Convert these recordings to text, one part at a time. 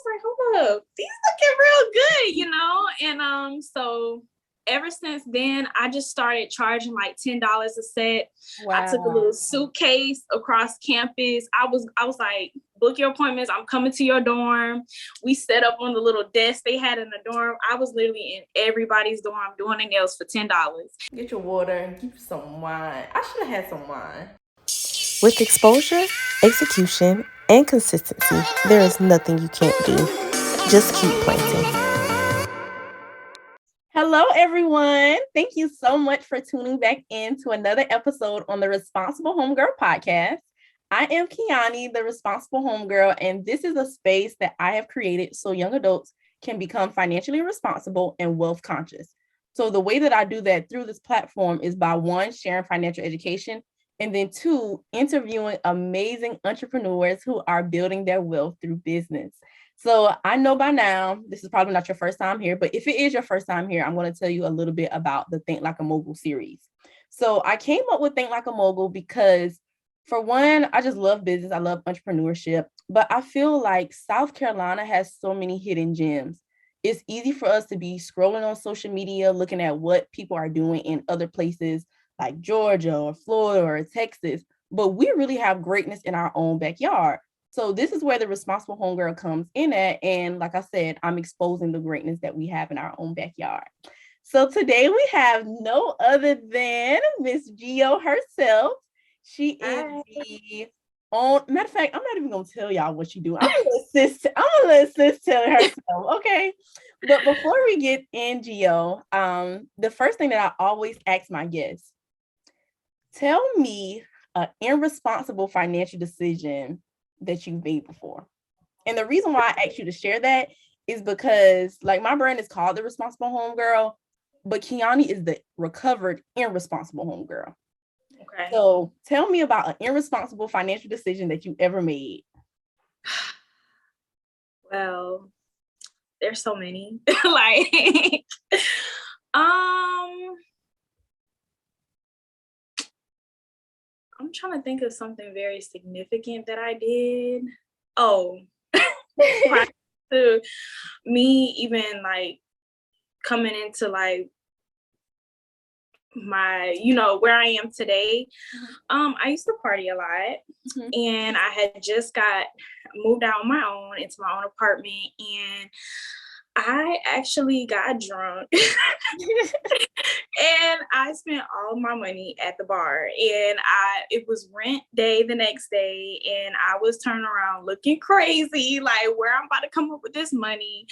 like, hold up, these looking real good, you know? And so ever since then, I just started charging like $10 a set. Wow. I took a little suitcase across campus. I was like, book your appointments. I'm coming to your dorm. We set up on the little desk they had in the dorm. I was literally in everybody's dorm doing their nails for $10. Get your water and keep some wine. I should have had some wine. With exposure, execution, and consistency, there is nothing you can't do. Just keep planting. Hello, everyone. Thank you so much for tuning back in to another episode on the Responsible Homegirl podcast. I am Kiani, the Responsible Homegirl, and this is a space that I have created so young adults can become financially responsible and wealth conscious. So the way that I do that through this platform is by one, sharing financial education, and then two, interviewing amazing entrepreneurs who are building their wealth through business. So I know by now, this is probably not your first time here, but if it is your first time here, I'm going to tell you a little bit about the Think Like a Mogul series. So I came up with Think Like a Mogul because, for one, I just love business. I love entrepreneurship, but I feel like South Carolina has so many hidden gems. It's easy for us to be scrolling on social media, looking at what people are doing in other places like Georgia or Florida or Texas, but we really have greatness in our own backyard. So this is where the Responsible Homegirl comes in at. And like I said, I'm exposing the greatness that we have in our own backyard. So today we have no other than Miss Geo herself. She is the matter of fact, I'm not even gonna tell y'all what you do. I'm gonna let sis tell herself, okay? But before we get in, Geo, the first thing that I always ask my guests, tell me an irresponsible financial decision that you've made before. And the reason why I asked you to share that is because, like, my brand is called the Responsible Homegirl, but Kiani is the recovered irresponsible homegirl. Okay. So tell me about an irresponsible financial decision that you ever made. Well, there's so many. Like, I'm trying to think of something very significant that I did. Oh, to me even like coming into like my, where I am today. I used to party a lot, and I had just moved out on my own into my own apartment, and I actually got drunk and I spent all of my money at the bar, and it was rent day the next day, and I was turning around looking crazy, like where I'm about to come up with this money.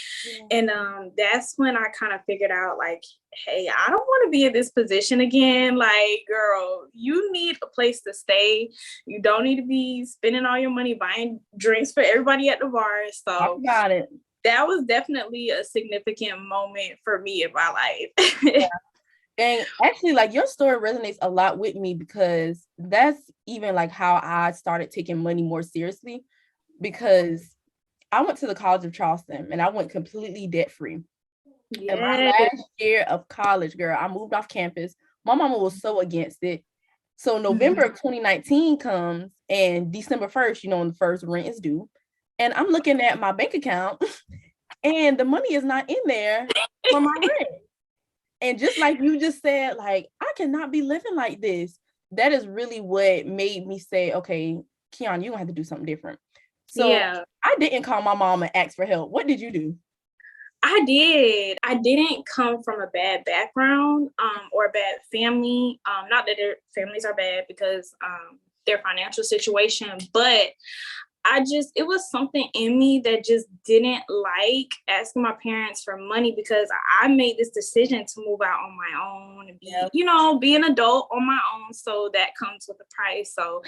And that's when I kind of figured out, like, hey, I don't want to be in this position again. Like, girl, you need a place to stay. You don't need to be spending all your money buying drinks for everybody at the bar. So I got it. That was definitely a significant moment for me in my life. Yeah. And actually, like, your story resonates a lot with me, because that's even like how I started taking money more seriously, because I went to the College of Charleston and I went completely debt free. Yes. And my last year of college, girl, I moved off campus. My mama was so against it. So November of 2019 comes, and December 1st, when the first rent is due. And I'm looking at my bank account and the money is not in there for my rent. And just like you just said, like, I cannot be living like this. That is really what made me say, okay, Kian, you're gonna have to do something different. So yeah. I didn't call my mom and ask for help. What did you do? I did. I didn't come from a bad background or a bad family. Not that their families are bad because their financial situation, but it was something in me that just didn't like asking my parents for money, because I made this decision to move out on my own and be an adult on my own. So that comes with a price. So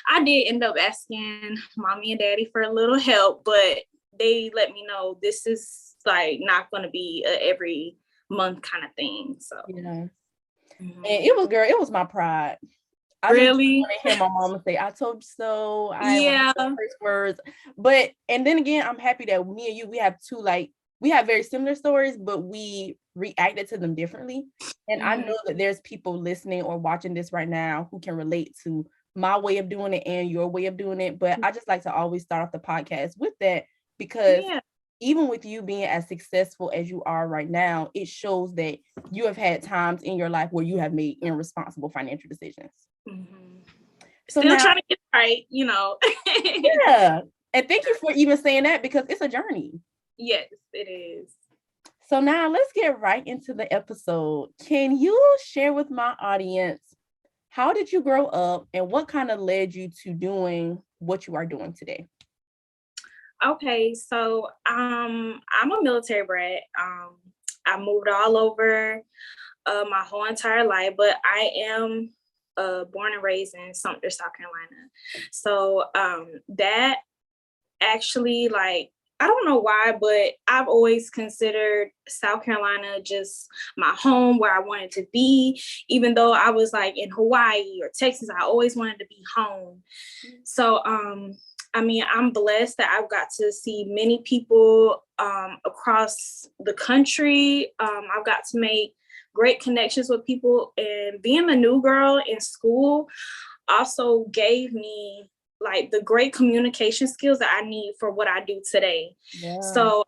I did end up asking mommy and daddy for a little help, but they let me know this is like not going to be a every month kind of thing. So and it was my pride. I really want to hear my mama say, "I told you so." First words, and then again, I'm happy that me and you, we have very similar stories, but we reacted to them differently. And I know that there's people listening or watching this right now who can relate to my way of doing it and your way of doing it. But I just like to always start off the podcast with that, because even with you being as successful as you are right now, it shows that you have had times in your life where you have made irresponsible financial decisions. Mm-hmm. So still now, trying to get right, you know. yeah. And thank you for even saying that, because it's a journey. Yes, it is. So now let's get right into the episode. Can you share with my audience, how did you grow up and what kind of led you to doing what you are doing today? Okay, so I'm a military brat. I moved all over my whole entire life, but I am born and raised in Sumter, South Carolina. So that actually, like, I don't know why, but I've always considered South Carolina just my home, where I wanted to be. Even though I was like in Hawaii or Texas, I always wanted to be home. So I mean, I'm blessed that I've got to see many people across the country. I've got to make great connections with people, and being a new girl in school also gave me like the great communication skills that I need for what I do today. Yeah. So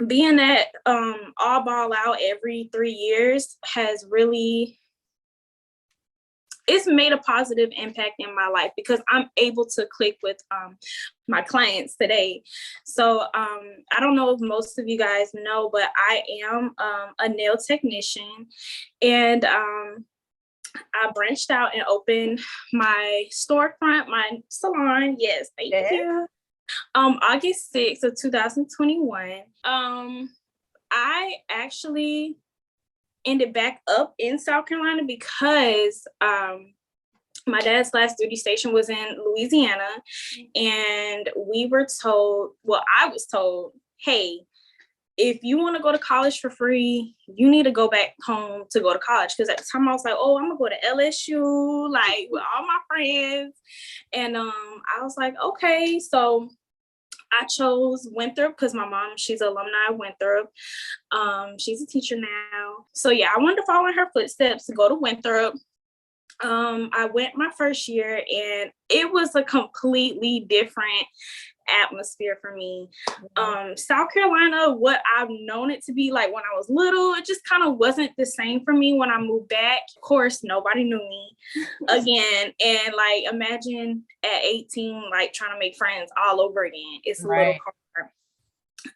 being that all ball out every 3 years has really, it's made a positive impact in my life, because I'm able to click with my clients today. So I don't know if most of you guys know, but I am a nail technician, and I branched out and opened my storefront, my salon. Yes, thank you. August 6th of 2021. I actually ended back up in South Carolina because my dad's last duty station was in Louisiana, and we were told, well, I was told, hey, if you want to go to college for free, you need to go back home to go to college. Because at the time I was like, oh, I'm gonna go to LSU, like with all my friends. And I was like, okay. So I chose Winthrop because my mom, she's an alumni of Winthrop. She's a teacher now. So yeah, I wanted to follow in her footsteps to go to Winthrop. I went my first year, and it was a completely different atmosphere for me. South Carolina, what I've known it to be like when I was little, it just kind of wasn't the same for me when I moved back. Of course, nobody knew me again. And like, imagine at 18, like trying to make friends all over again. It's a little hard.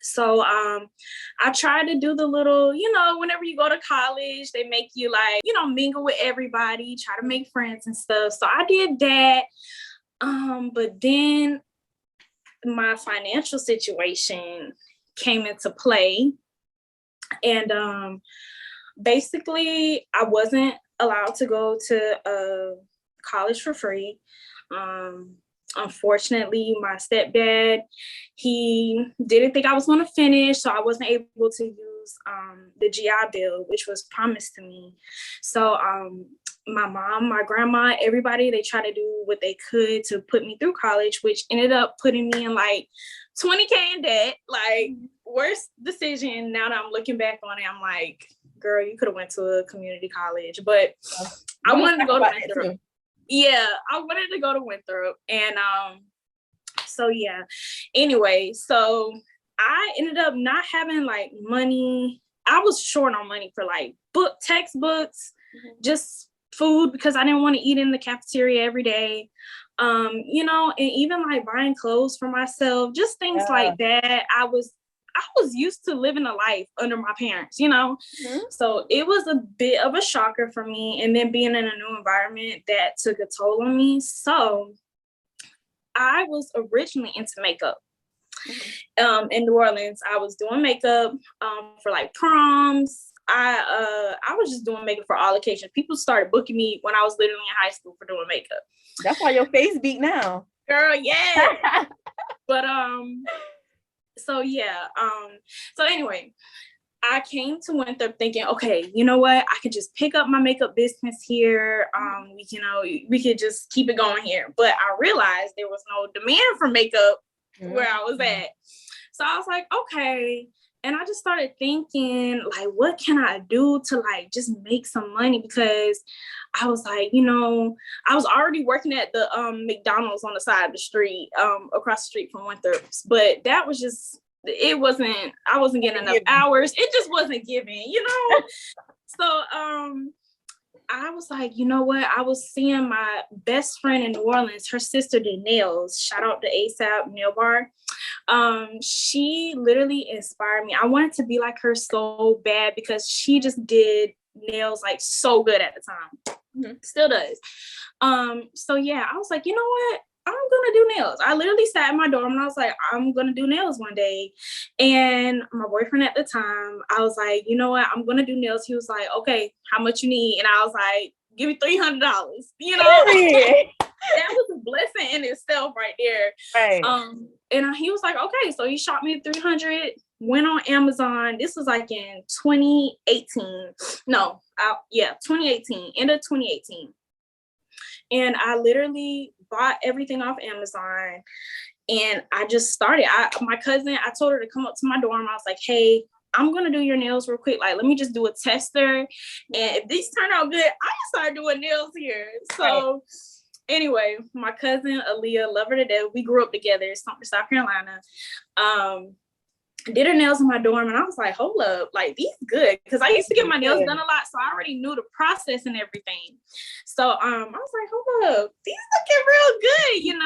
So I tried to do the little, you know, whenever you go to college, they make you like, you know, mingle with everybody, try to make friends and stuff. So I did that. But then my financial situation came into play, and basically I wasn't allowed to go to college for free. Unfortunately, my stepdad, he didn't think I was going to finish, so I wasn't able to use the GI Bill, which was promised to me. So my mom, my grandma, everybody, they tried to do what they could to put me through college, which ended up putting me in like $20,000 in debt. Like, worst decision. Now that I'm looking back on it, I'm like, girl, you could have went to a community college. But I wanted to go to Winthrop. Yeah, I wanted to go to Winthrop. And so yeah. Anyway, so I ended up not having like money. I was short on money for like textbooks, just food, because I didn't want to eat in the cafeteria every day. You know, and even like buying clothes for myself, just things like that. I was used to living a life under my parents, you know? So it was a bit of a shocker for me. And then being in a new environment, that took a toll on me. So I was originally into makeup. In New Orleans, I was doing makeup for like proms. I was just doing makeup for all occasions. People started booking me when I was literally in high school for doing makeup. That's why your face beat now. Girl, yeah. But so yeah. So anyway, I came to Winthrop thinking, okay, you know what? I could just pick up my makeup business here. We could just keep it going here. But I realized there was no demand for makeup where I was at. So I was like, okay. And I just started thinking, like, what can I do to like just make some money? Because I was like, you know, I was already working at the McDonald's on the side of the street, across the street from Winthrop's. But that was just I wasn't getting enough hours. It just wasn't giving, So I was like, you know what? I was seeing my best friend in New Orleans. Her sister did nails. Shout out to ASAP Nail Bar. She literally inspired me. I wanted to be like her so bad because she just did nails like so good at the time. Mm-hmm. Still does. So yeah, I was like, you know what? I'm gonna do nails. I literally sat in my dorm and I was like, I'm gonna do nails one day. And my boyfriend at the time, I was like, you know what? I'm gonna do nails. He was like, okay, how much you need? And I was like, give me $300. That was a blessing in itself right there. Right. And he was like, okay, so he shot me 300. Went on Amazon. This was like in 2018. 2018, end of 2018. And I literally bought everything off Amazon and I just started. My cousin, I told her to come up to my dorm. I was like, hey, I'm going to do your nails real quick. Like, let me just do a tester. And if these turn out good, I can start doing nails here. So anyway, my cousin, Aaliyah, love her to death. We grew up together, South Carolina. Did her nails in my dorm and I was like, hold up, like these good, because I used to get my nails done a lot, so I already knew the process and everything. So I was like, hold up, these looking real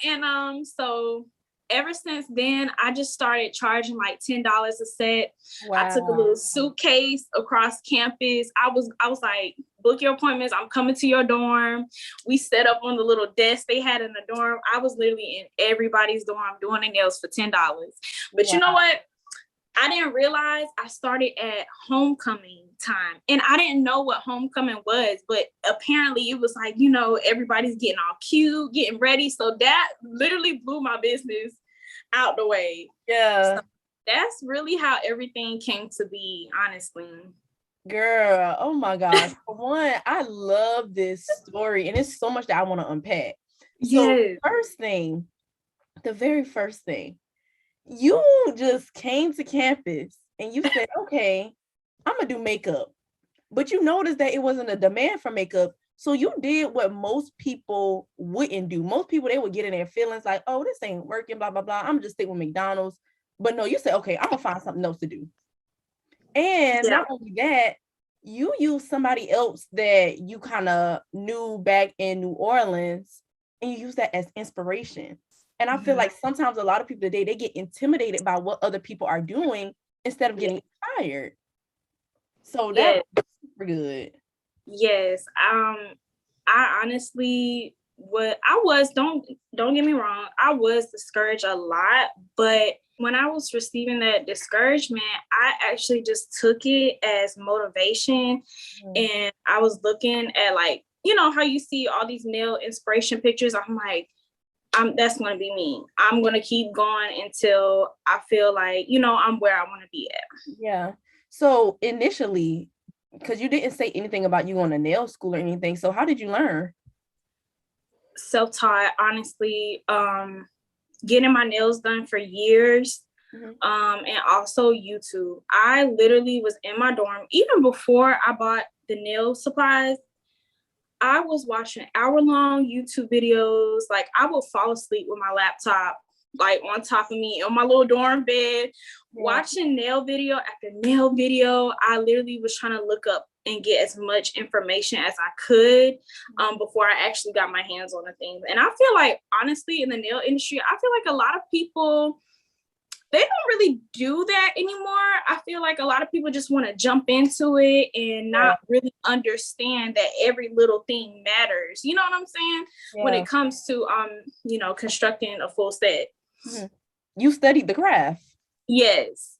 good, and so ever since then I just started charging like $10 a set. Wow. I took a little suitcase across campus. I was like, book your appointments, I'm coming to your dorm. We set up on the little desk they had in the dorm. I was literally in everybody's dorm doing their nails for $10. But you know what? I didn't realize I started at homecoming time and I didn't know what homecoming was, but apparently it was like, everybody's getting all cute, getting ready. So that literally blew my business out the way. Yeah. So that's really how everything came to be, honestly. Girl, oh my gosh. For one, I love this story and it's so much that I want to unpack. Yes. So the very first thing, you just came to campus and you said, okay, I'm gonna do makeup. But you noticed that it wasn't a demand for makeup. So you did what most people wouldn't do. Most people, they would get in their feelings like, oh, this ain't working, blah, blah, blah. I'm just sticking with McDonald's. But no, you said, okay, I'm gonna find something else to do. And not only that, you used somebody else that you kind of knew back in New Orleans and you use that as inspiration. And I feel like sometimes a lot of people today, they get intimidated by what other people are doing instead of getting inspired. So that's super good. Yes. I honestly, don't get me wrong, I was discouraged a lot, but when I was receiving that discouragement, I actually just took it as motivation. And I was looking at like, how you see all these nail inspiration pictures. I'm like, that's going to be me. I'm going to keep going until I feel like, I'm where I want to be at. Yeah. So initially, because you didn't say anything about you going to nail school or anything. So how did you learn? Self-taught, honestly, getting my nails done for years. And also YouTube. I literally was in my dorm, even before I bought the nail supplies, I was watching hour-long YouTube videos. Like I would fall asleep with my laptop, like on top of me on my little dorm bed, watching nail video after nail video. I literally was trying to look up and get as much information as I could before I actually got my hands on the things. And I feel like, honestly, in the nail industry, I feel like a lot of people, they don't really do that anymore. I feel like a lot of people just want to jump into it and not really understand that every little thing matters. You know what I'm saying? When it comes to, constructing a full set. You studied the craft. Yes.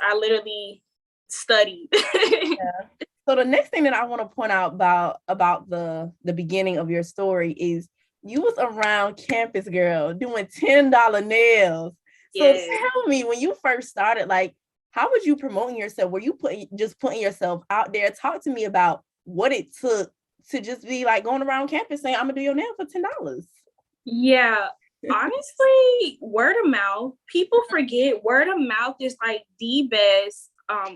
I literally studied. So the next thing that I want to point out about the beginning of your story is you was around campus, girl, doing $10 nails. So tell me, when you first started, like, how was you promoting yourself? Were you putting yourself out there? Talk to me about what it took to just be like going around campus saying, I'm gonna do your nail for $10. Yeah, honestly, word of mouth. People forget word of mouth is like the best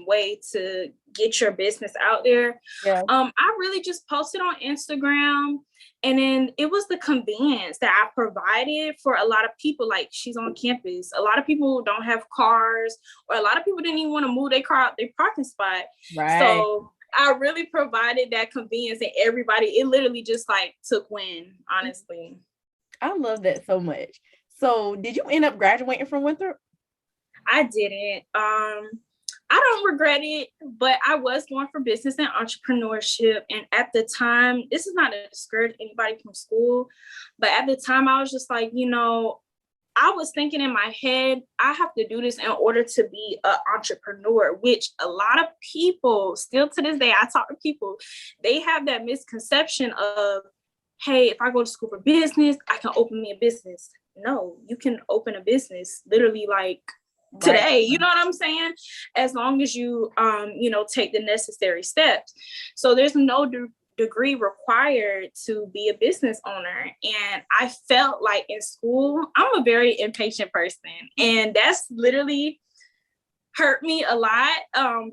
way to get your business out there. Yeah. I really just posted on Instagram, and then it was the convenience that I provided for a lot of people. Like, she's on campus. A lot of people don't have cars, or a lot of people didn't even want to move their car out their parking spot. Right. So I really provided that convenience, and everybody, it literally just like took win, honestly. I love that so much. So did you end up graduating from Winthrop? I didn't. I don't regret it, but I was going for business and entrepreneurship. And at the time, this is not to discourage anybody from school, but at the time I was just like, I was thinking in my head, I have to do this in order to be an entrepreneur, which a lot of people, still to this day, I talk to people, they have that misconception of, hey, if I go to school for business, I can open me a business. No, you can open a business literally like today, right. You know what I'm saying? As long as you, take the necessary steps. So there's no degree required to be a business owner. And I felt like in school, I'm a very impatient person. And that's literally hurt me a lot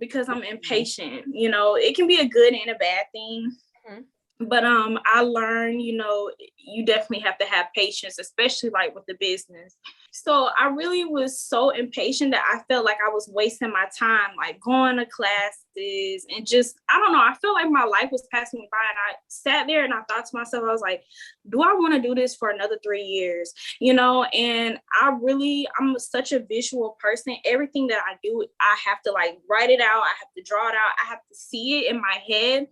because I'm impatient. It can be a good and a bad thing. Mm-hmm. But I learned, you definitely have to have patience, especially like with the business. So I really was so impatient that I felt like I was wasting my time, like going to classes and just, I don't know, I feel like my life was passing me by, and I sat there and I thought to myself, I was like, do I want to do this for another 3 years? And I'm such a visual person. Everything that I do, I have to like write it out. I have to draw it out. I have to see it in my head.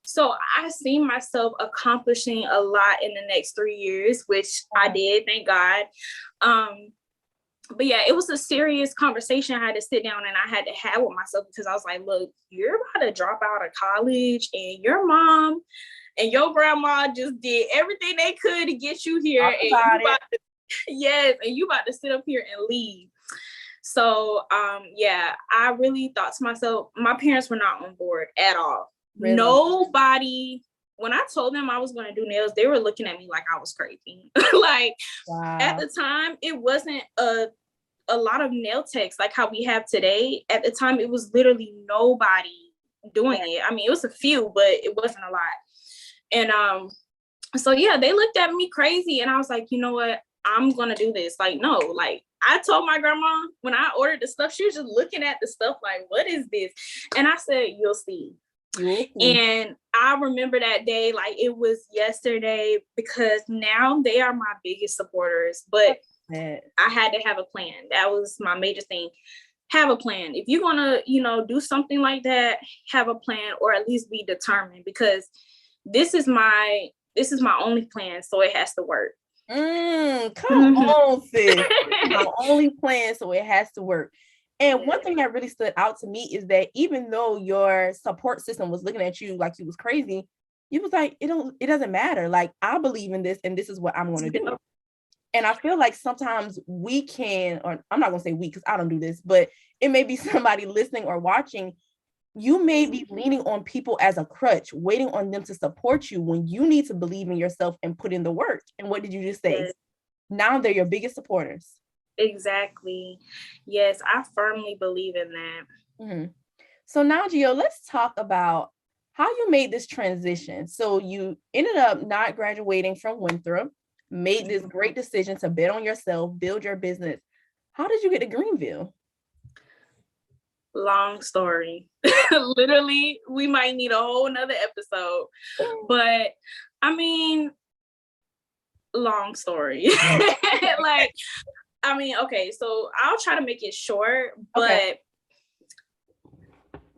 So I see myself accomplishing a lot in the next 3 years, which I did, thank God. But yeah, it was a serious conversation I had to sit down and I had to have with myself, because I was like, look, you're about to drop out of college, and your mom and your grandma just did everything they could to get you here. And you about to sit up here and leave. So I really thought to myself, my parents were not on board at all. Really? Nobody, when I told them I was going to do nails, they were looking at me like I was crazy. Like, wow. At the time, it wasn't a lot of nail techs like how we have today. At the time, it was literally nobody doing it. I mean, it was a few, but it wasn't a lot. And so yeah, they looked at me crazy, and I was like, you know what? I'm going to do this. Like, no, like, I told my grandma when I ordered the stuff, she was just looking at the stuff like, what is this? And I said, you'll see. Mm-hmm. And I remember that day like it was yesterday, because now they are my biggest supporters. But I had to have a plan. That was my major thing. Have a plan. If you're gonna, do something like that, have a plan, or at least be determined, because this is my only plan, so it has to work. Come on, sis. My only plan, so it has to work. And one thing that really stood out to me is that even though your support system was looking at you like you was crazy, you was like, it doesn't matter. Like, I believe in this, and this is what I'm going to do. And I feel like sometimes we can, or I'm not going to say we, because I don't do this, but it may be somebody listening or watching. You may be leaning on people as a crutch, waiting on them to support you when you need to believe in yourself and put in the work. And what did you just say? Yes. Now they're your biggest supporters. Exactly. Yes, I firmly believe in that. Mm-hmm. So now, Gio, let's talk about how you made this transition. So you ended up not graduating from Winthrop, made this great decision to bet on yourself, build your business. How did you get to Greenville? Long story. Literally, we might need a whole nother episode. But I mean, long story. Okay, so I'll try to make it short, but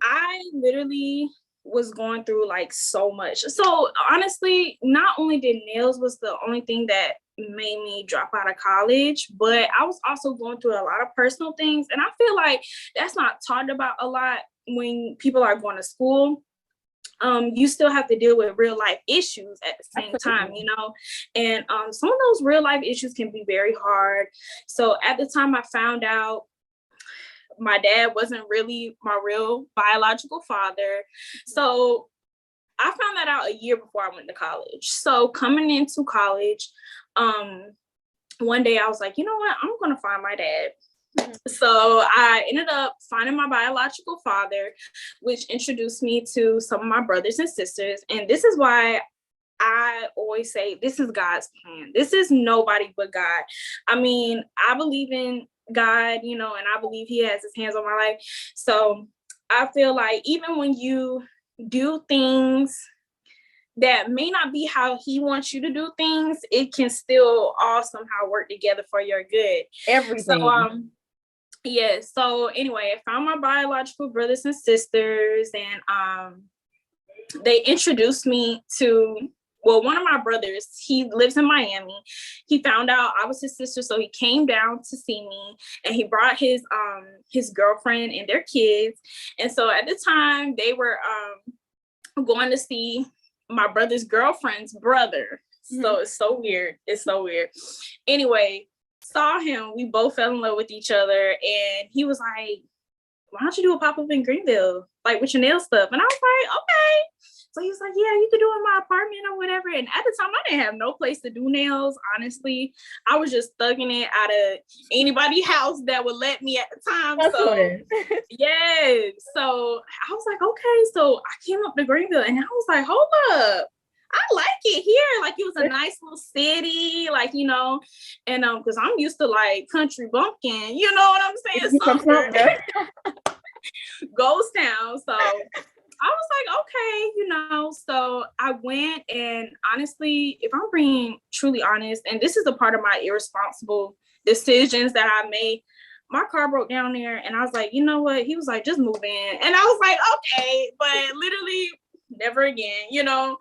I literally was going through like so much. So honestly, not only did nails was the only thing that made me drop out of college, but I was also going through a lot of personal things. And I feel like that's not talked about a lot when people are going to school. You still have to deal with real life issues at the same time, and some of those real life issues can be very hard. So at the time I found out my dad wasn't really my real biological father. So I found that out a year before I went to college. So coming into college, one day I was like, you know what? I'm going to find my dad. So I ended up finding my biological father, which introduced me to some of my brothers and sisters. And this is why I always say this is God's plan. This is nobody but God. I mean, I believe in God, you know, and I believe he has his hands on my life. So I feel like even when you do things that may not be how he wants you to do things, it can still all somehow work together for your good. Everything. So, yeah. So anyway, I found my biological brothers and sisters, and they introduced me to, well, one of my brothers, he lives in Miami. He found out I was his sister, so he came down to see me, and he brought his girlfriend and their kids. And so at the time, they were going to see my brother's girlfriend's brother. So it's so weird. It's so weird. Anyway, saw him. We both fell in love with each other, and he was like, "Why don't you do a pop-up in Greenville, like with your nail stuff?" And I was like, "Okay." So he was like, "Yeah, you could do it in my apartment or whatever." And at the time, I didn't have no place to do nails. Honestly, I was just thugging it out of anybody's house that would let me at the time. Yes. So I was like, okay. So I came up to Greenville, and I was like, hold up, I like it here. Like, it was a nice little city, like, you know, and because I'm used to like country bumpkin, you know what I'm saying? Ghost town. So I was like, okay, you know. So I went, and honestly, if I'm being truly honest, and this is a part of my irresponsible decisions that I made, my car broke down there, and I was like, you know what? He was like, just move in. And I was like, okay, but literally never again, you know?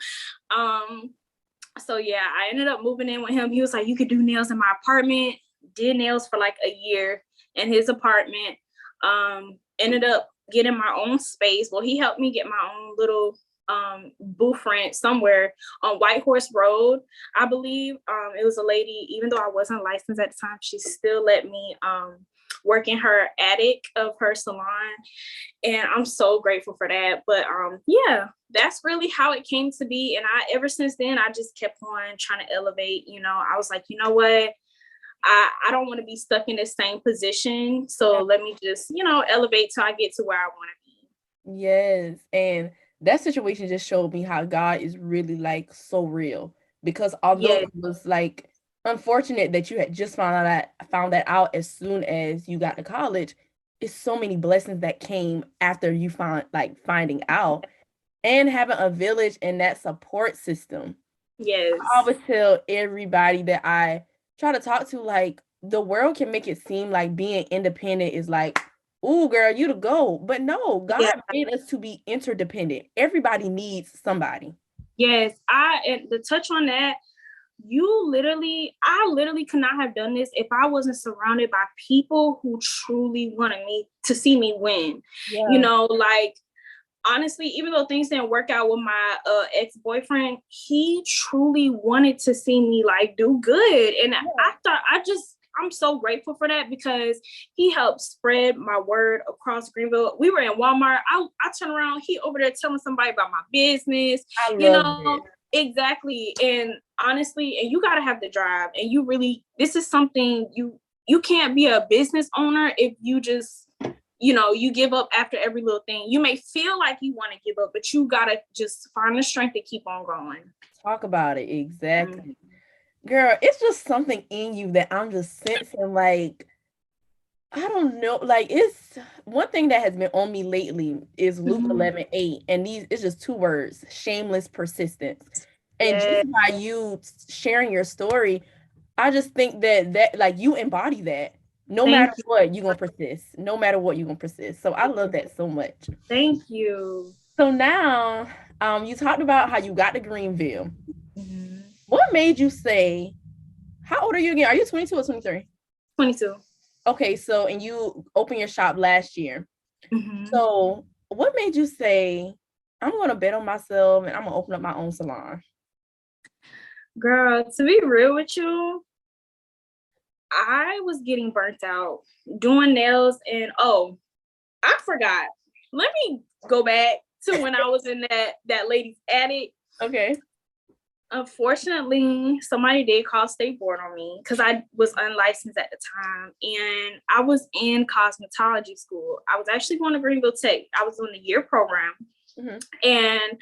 So yeah, I ended up moving in with him. He was like, you could do nails in my apartment. Did nails for like a year in his apartment. Ended up getting my own space. Well, he helped me get my own little booth rent somewhere on White Horse Road, I believe. It was a lady, even though I wasn't licensed at the time, she still let me work in her attic of her salon, and I'm so grateful for that. But yeah, that's really how it came to be. And I, ever since then, I just kept on trying to elevate. You know, I was like, you know what, I don't want to be stuck in this same position, so let me just, you know, elevate till I get to where I want to be. Yes. And that situation just showed me how God is really like so real, because although it was like unfortunate that you had just found that out as soon as you got to college, it's so many blessings that came after you finding out, and having a village and that support system. Yes. I always tell everybody that I try to talk to, like, the world can make it seem like being independent is like, ooh, girl, you to go. But no, God made us to be interdependent. Everybody needs somebody. Yes. And to touch on that, I literally could not have done this if I wasn't surrounded by people who truly wanted me to see me win. Yeah. You know, like, honestly, even though things didn't work out with my ex-boyfriend, he truly wanted to see me like do good. And I'm so grateful for that, because he helped spread my word across Greenville. We were in Walmart. I turn around, he over there telling somebody about my business. You know, exactly. And honestly, and you got to have the drive, and you really, this is something you can't be a business owner if you just, you know, you give up after every little thing. You may feel like you want to give up, but you got to just find the strength to keep on going. Talk about it. Exactly. Girl, it's just something in you that I'm just sensing, like, I don't know, like, it's one thing that has been on me lately is Luke 11:8, and it's just 2 words: shameless persistence. And just by you sharing your story, I just think that like you embody that. No matter what, you're gonna persist. No matter what, you're gonna persist. So I love that so much. Thank you. So now, you talked about how you got to Greenville. What made you say, how old are you again? Are you 22 or 23? 22. Okay, so, and you opened your shop last year. So what made you say, I'm going to bet on myself and I'm going to open up my own salon? Girl, to be real with you, I was getting burnt out doing nails, and I forgot. Let me go back to when I was in that lady's attic. Okay. Unfortunately, somebody did call state board on me because I was unlicensed at the time, and I was in cosmetology school. I was actually going to Greenville Tech. I was doing the year program, and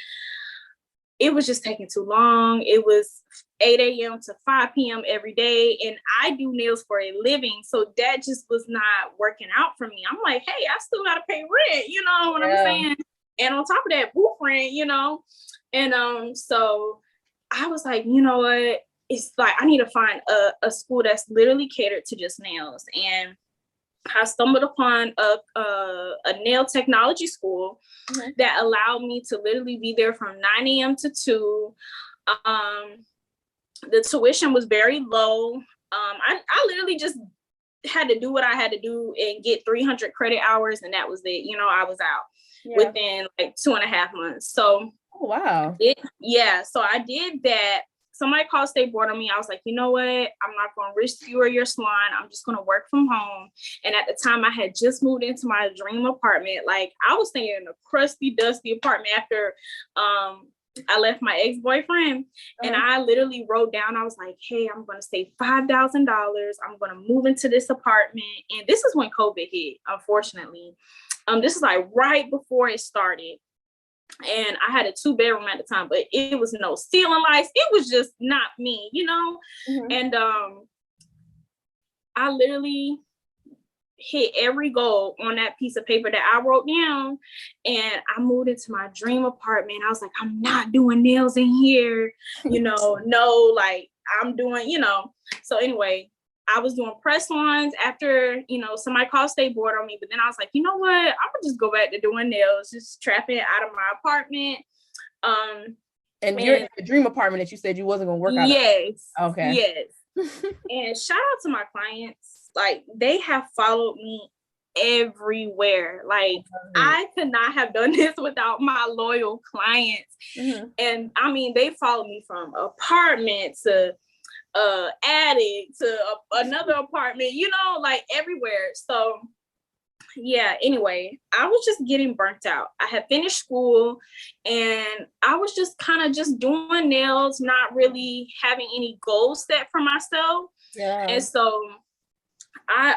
it was just taking too long. It was 8 a.m. to 5 p.m. every day, and I do nails for a living, so that just was not working out for me. I'm like, hey, I still got to pay rent, you know what I'm saying? And on top of that, booth rent, you know, and so I was like, you know what? It's like, I need to find a school that's literally catered to just nails. And I stumbled upon a nail technology school that allowed me to literally be there from 9 a.m. to 2. The tuition was very low. I literally just had to do what I had to do and get 300 credit hours. And that was it. You know, I was out within like 2.5 months. So wow. So I did that. Somebody called state board on me. I was like, you know what? I'm not going to risk you or your salon. I'm just going to work from home. And at the time, I had just moved into my dream apartment. Like, I was staying in a crusty, dusty apartment after I left my ex-boyfriend. And I literally wrote down, I was like, hey, I'm going to save $5,000. I'm going to move into this apartment. And this is when COVID hit, unfortunately. This is like right before it started. And I had a 2-bedroom at the time, but it was no ceiling lights. It was just not me, you know? And I literally hit every goal on that piece of paper that I wrote down. And I moved into my dream apartment. I was like, I'm not doing nails in here, you know, no, like I'm doing, you know. So anyway, I was doing press-ons after, you know, somebody called state board on me. But then I was like, you know what? I'm gonna just go back to doing nails, just trapping out of my apartment. And you're in the dream apartment that you said you wasn't gonna work out. Yes. Okay. Yes. And shout out to my clients. Like, they have followed me everywhere. Like, I could not have done this without my loyal clients. And I mean, they followed me from apartment to attic to another apartment, you know, like everywhere. So yeah, anyway, I was just getting burnt out. I had finished school and I was just kind of just doing nails, not really having any goals set for myself. And so I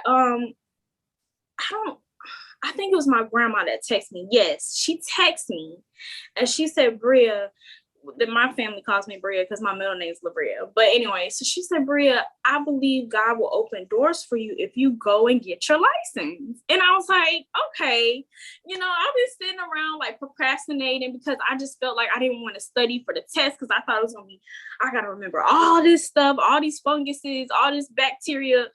think it was my grandma that texted me. Yes, she texted me and she said, Bria, that my family calls me Bria because my middle name is LaBria. But anyway, so she said, Bria, I believe God will open doors for you if you go and get your license. And I was like, okay, you know, I've been sitting around like procrastinating because I just felt like I didn't want to study for the test because I thought it was going to be, I got to remember all this stuff, all these funguses, all this bacteria.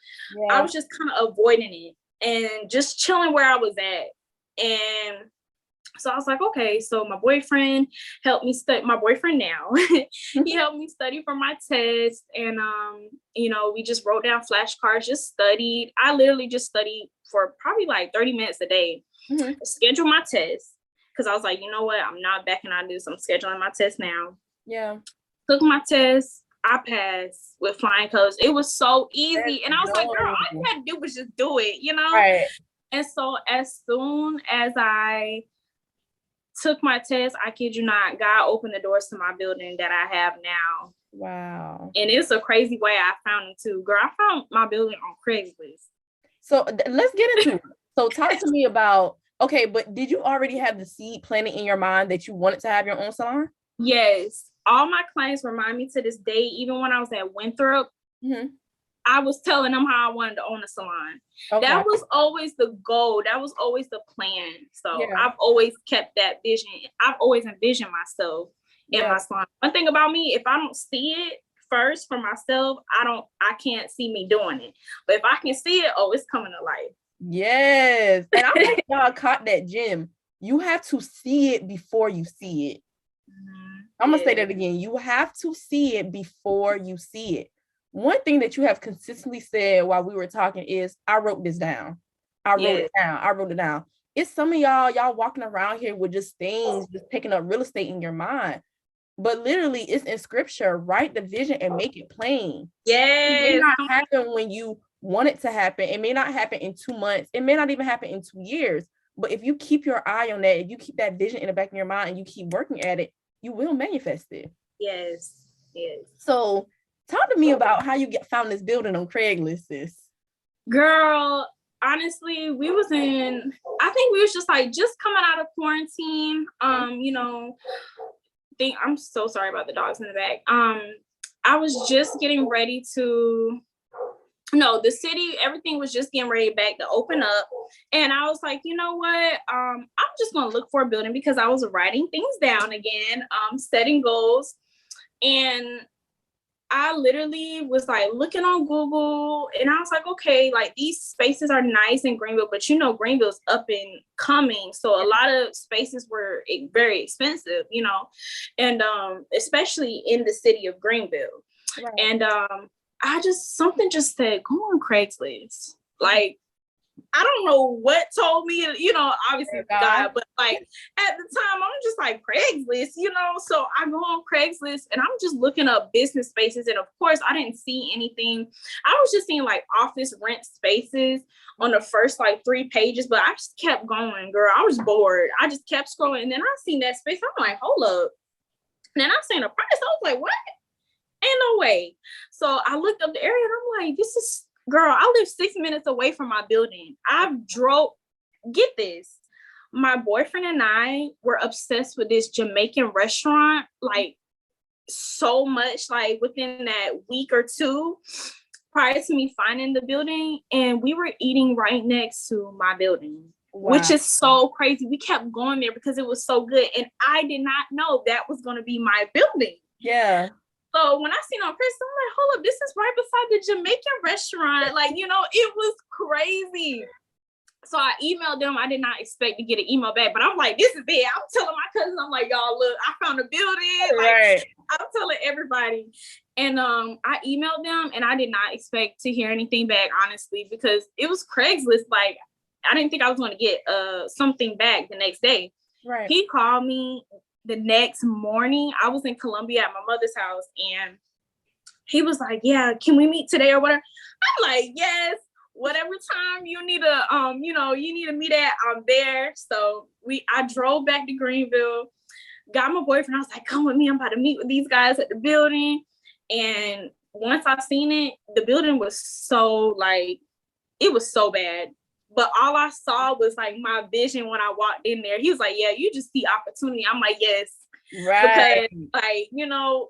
I was just kind of avoiding it and just chilling where I was at. And so I was like, okay, so my boyfriend helped me study, my boyfriend now, he helped me study for my test. And, you know, we just wrote down flashcards, just studied. I literally just studied for probably like 30 minutes a day, scheduled my test. Cause I was like, you know what? I'm not backing out of this. I'm scheduling my test now. Took my test. I passed with flying colors. It was so easy. And I was like, girl, all you had to do was just do it, you know? And so as soon as I took my test, I kid you not, God opened the doors to my building that I have now. Wow. And it's a crazy way I found it too. Girl, I found my building on Craigslist. So let's get into it. So talk to me about, okay, but did you already have the seed planted in your mind that you wanted to have your own salon? Yes. All my clients remind me to this day, even when I was at Winthrop, I was telling them how I wanted to own a salon. That was always the goal. That was always the plan. So I've always kept that vision. I've always envisioned myself in my salon. One thing about me, if I don't see it first for myself, I can't see me doing it. But if I can see it, it's coming to life. Yes. And I think y'all caught that gem. You have to see it before you see it. I'm going to say that again. You have to see it before you see it. One thing that you have consistently said while we were talking is, I wrote this down. I wrote it down. It's some of y'all walking around here with just things, just taking up real estate in your mind. But literally, it's in scripture. Write the vision and make it plain. It may not happen when you want it to happen. It may not happen in 2 months. It may not even happen in 2 years. But if you keep your eye on that, if you keep that vision in the back of your mind and you keep working at it, you will manifest it. Yes. Yes. So talk to me about how you found this building on Craigslist, sis. Girl, honestly, I think we was just coming out of quarantine. I'm so sorry about the dogs in the back. I was just getting ready to, no, the city, everything was just getting ready back to open up. And I was like, you know what? I'm just going to look for a building because I was writing things down again, setting goals. And I literally was like looking on Google and I was like, okay, like these spaces are nice in Greenville, but Greenville's up and coming. So a lot of spaces were very expensive, and especially in the city of Greenville. Right. And something just said, go on Craigslist. Like, I don't know what told me, obviously God, but like at the time I'm just like Craigslist, so I go on Craigslist and I'm just looking up business spaces. And of course I didn't see anything. I was just seeing like office rent spaces on the first like 3 pages, but I just kept going, girl. I was bored. I just kept scrolling. And then I seen that space. I'm like, hold up. And then I seen a price. I was like, what? Ain't no way. So I looked up the area and I'm like, girl, I live 6 minutes away from my building. Get this. My boyfriend and I were obsessed with this Jamaican restaurant, like so much, like within that week or two prior to me finding the building. And we were eating right next to my building, which is so crazy. We kept going there because it was so good. And I did not know that was going to be my building. Yeah. So when I seen on Chris, I'm like, hold up, this is right beside the Jamaican restaurant. Like, it was crazy. So I emailed them. I did not expect to get an email back, but I'm like, this is it. I'm telling my cousins, I'm like, y'all, look, I found a building. Right. I'm telling everybody. And I emailed them and I did not expect to hear anything back, honestly, because it was Craigslist. Like, I didn't think I was going to get something back the next day. Right. He called me the next morning. I was in Columbia at my mother's house and he was like, yeah, can we meet today or whatever? I'm like, yes, whatever time you need to meet at, I'm there. So I drove back to Greenville, got my boyfriend. I was like, come with me. I'm about to meet with these guys at the building. And once I seen it, the building was it was so bad. But all I saw was like my vision when I walked in there. He was like, yeah, you just see opportunity. I'm like, yes. Right. Because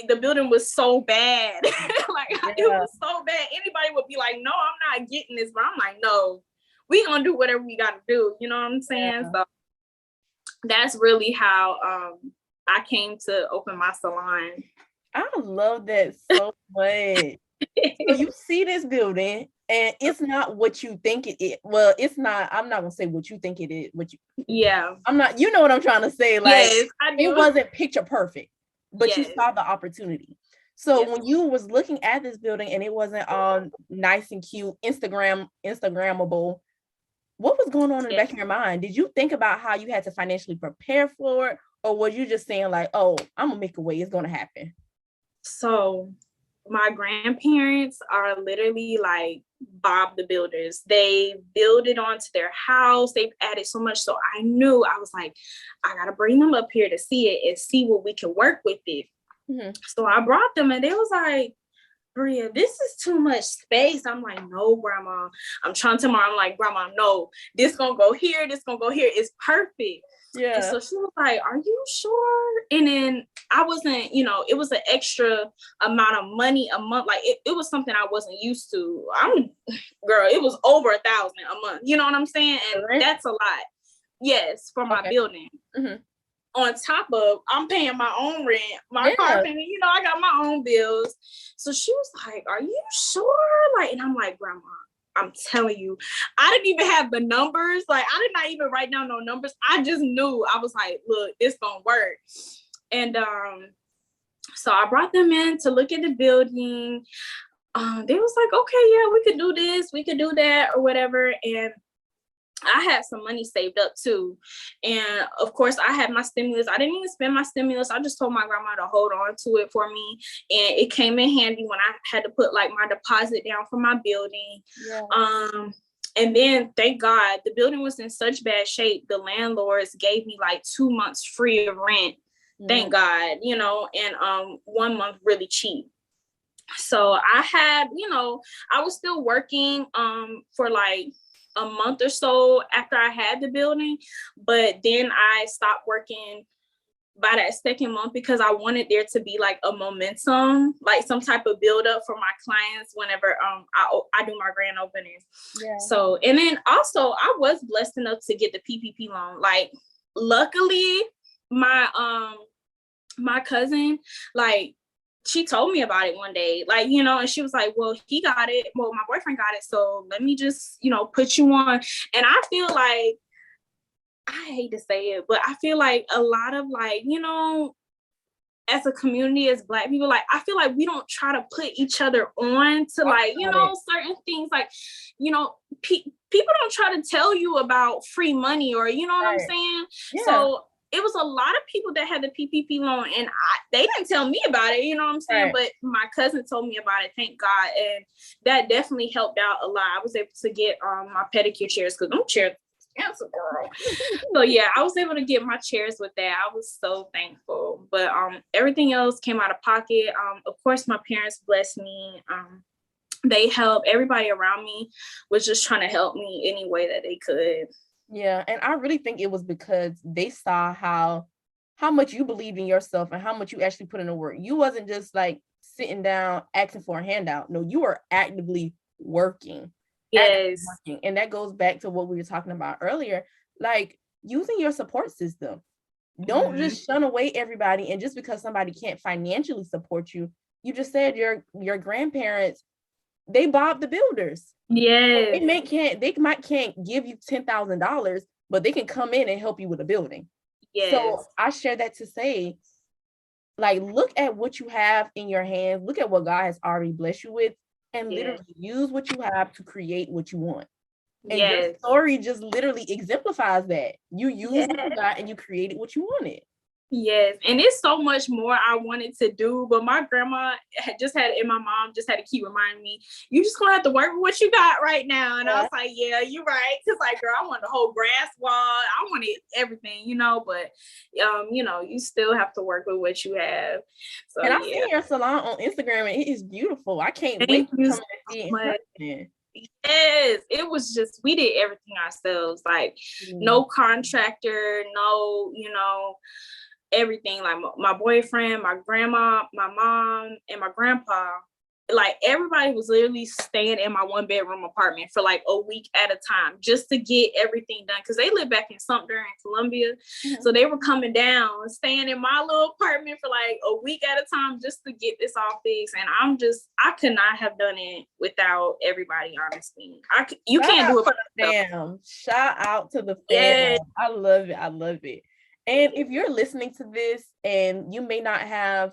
the building was so bad. It was so bad. Anybody would be like, no, I'm not getting this. But I'm like, no, we gonna do whatever we gotta do. You know what I'm saying? Yeah. So that's really how I came to open my salon. I love that so much. So you see this building and it's not what you think it is. Well, it's not, I'm not gonna say what you think it is. I'm not, you know what I'm trying to say. Like, yes, it wasn't picture perfect, but you saw the opportunity. So when you was looking at this building and it wasn't all nice and cute, Instagrammable, what was going on in the back of your mind? Did you think about how you had to financially prepare for it? Or were you just saying like, oh, I'm gonna make a way, it's gonna happen? So my grandparents are literally like Bob the Builders. They build it onto their house. They've added so much. So I was like, I got to bring them up here to see it and see what we can work with it. Mm-hmm. So I brought them and they was like, Bria, this is too much space. I'm like, no, Grandma. I'm trying to I'm like, Grandma, no, this gonna go here. This gonna go here. It's perfect. Yeah. And so she was like, are you sure? And then I wasn't, it was an extra amount of money a month. Like it was something I wasn't used to. It was over $1,000 a month. You know what I'm saying? And that's a lot. Yes, for my building. Mm-hmm. On top of, I'm paying my own rent, my car payment, I got my own bills. So she was like, are you sure? And I'm like, Grandma, I'm telling you, I didn't even have the numbers. Like, I did not even write down no numbers. I just knew. I was like, look, this gonna work. And so I brought them in to look at the building. They was like, okay, yeah, we could do this, we could do that, or whatever. And I had some money saved up too. And of course I had my stimulus. I didn't even spend my stimulus. I just told my grandma to hold on to it for me. And it came in handy when I had to put like my deposit down for my building. Yeah. And then thank God the building was in such bad shape. The landlords gave me like 2 months free of rent thank God, and 1 month really cheap. So I had, I was still working for like a month or so after I had the building, but then I stopped working by that second month because I wanted there to be like a momentum, like some type of build up for my clients whenever I do my grand openings. Yeah. So, and then also I was blessed enough to get the PPP loan. Like, luckily my cousin, like, she told me about it one day, like, and she was like, well, he got it. Well, my boyfriend got it. So let me just, put you on. And I feel like, I hate to say it, but I feel like a lot of like, as a community, as Black people, like, I feel like we don't try to put each other on to like, certain things, like, people don't try to tell you about free money or, what I'm saying? Yeah. So it was a lot of people that had the PPP loan and they didn't tell me about it, you know what I'm saying? Right. But my cousin told me about it, thank God. And that definitely helped out a lot. I was able to get my pedicure chairs because them chairs expensive, girl. So yeah, I was able to get my chairs with that. I was so thankful. But everything else came out of pocket. Of course, my parents blessed me. They helped. Everybody around me was just trying to help me any way that they could. Yeah, and I really think it was because they saw how much you believed in yourself and how much you actually put in the work. You wasn't just like sitting down asking for a handout. No, you were actively working. Yes. And that goes back to what we were talking about earlier, like using your support system. Don't just shun away everybody. And just because somebody can't financially support you, you just said your grandparents, they bobbed the builders. Yes. They can't give you $10,000, but they can come in and help you with a building. Yes. So I share that to say, like, look at what you have in your hands. Look at what God has already blessed you with. And literally use what you have to create what you want. And your story just literally exemplifies that. You used what you got and you created what you wanted. Yes. And it's so much more I wanted to do, but my grandma and my mom just had to keep reminding me, you just gonna have to work with what you got right now. And I was like, yeah, you're right. Cause like, girl, I want the whole grass wall. I wanted everything, but you still have to work with what you have. So, and I've seen your salon on Instagram and it is beautiful. I can't wait to come and see it in person. Yes, it was just, we did everything ourselves, like no contractor, no, everything, like my boyfriend, my grandma, my mom, and my grandpa, like everybody was literally staying in my 1-bedroom apartment for like a week at a time just to get everything done, because they live back in Sumter in Columbia. So they were coming down, staying in my little apartment for like a week at a time just to get this all fixed. And I could not have done it without everybody, honestly. You can't do it by yourself. Shout out to the fam. I love it. And if you're listening to this and you may not have